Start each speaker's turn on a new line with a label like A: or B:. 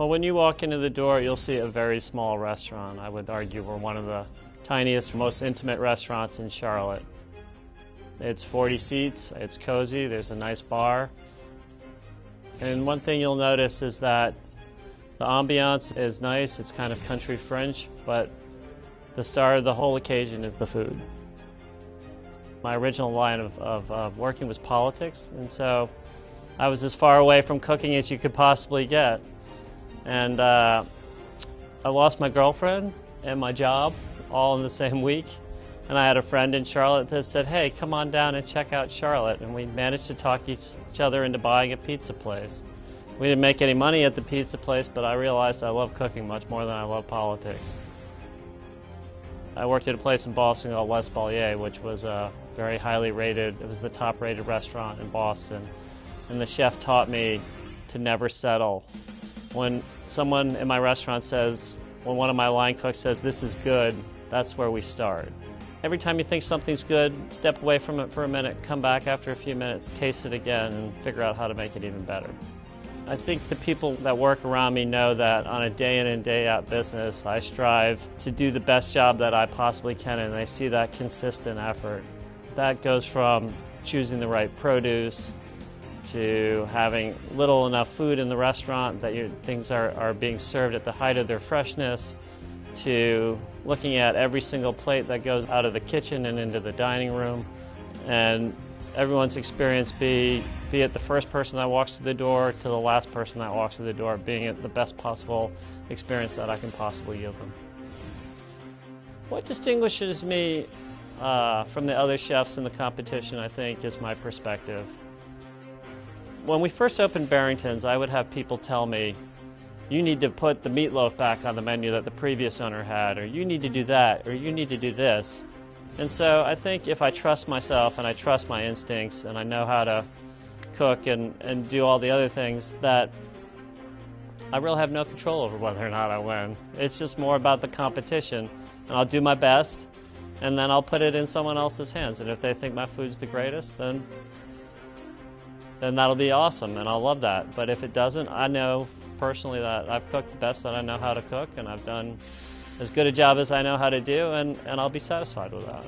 A: Well, when you walk into the door, you'll see a very small restaurant. I would argue we're one of the tiniest, most intimate restaurants in Charlotte. It's 40 seats, it's cozy, there's a nice bar. And one thing you'll notice is that the ambiance is nice, it's kind of country French, but the star of the whole occasion is the food. My original line of working was politics, and so I was as far away from cooking as you could possibly get. And I lost my girlfriend and my job all in the same week. And I had a friend in Charlotte that said, hey, come on down and check out Charlotte. And we managed to talk each other into buying a pizza place. We didn't make any money at the pizza place, but I realized I love cooking much more than I love politics. I worked at a place in Boston called Les Ballier, which was a very highly rated, it was the top rated restaurant in Boston. And the chef taught me to never settle. When someone in my restaurant says, when one of my line cooks says, this is good, that's where we start. Every time you think something's good, step away from it for a minute, come back after a few minutes, taste it again, and figure out how to make it even better. I think the people that work around me know that on a day in and day out business, I strive to do the best job that I possibly can, and they see that consistent effort. That goes from choosing the right produce, to having little enough food in the restaurant that things are being served at the height of their freshness, to looking at every single plate that goes out of the kitchen and into the dining room, and everyone's experience be it the first person that walks through the door to the last person that walks through the door, being it the best possible experience that I can possibly give them. What distinguishes me from the other chefs in the competition, I think, is my perspective. When we first opened Barrington's, I would have people tell me, you need to put the meatloaf back on the menu that the previous owner had, or you need to do that, or you need to do this. And so I think if I trust myself and I trust my instincts and I know how to cook and do all the other things, that I really have no control over whether or not I win. It's just more about the competition, and I'll do my best, and then I'll put it in someone else's hands. And if they think my food's the greatest, then that'll be awesome, and I'll love that. But if it doesn't, I know personally that I've cooked the best that I know how to cook, and I've done as good a job as I know how to do, and I'll be satisfied with that.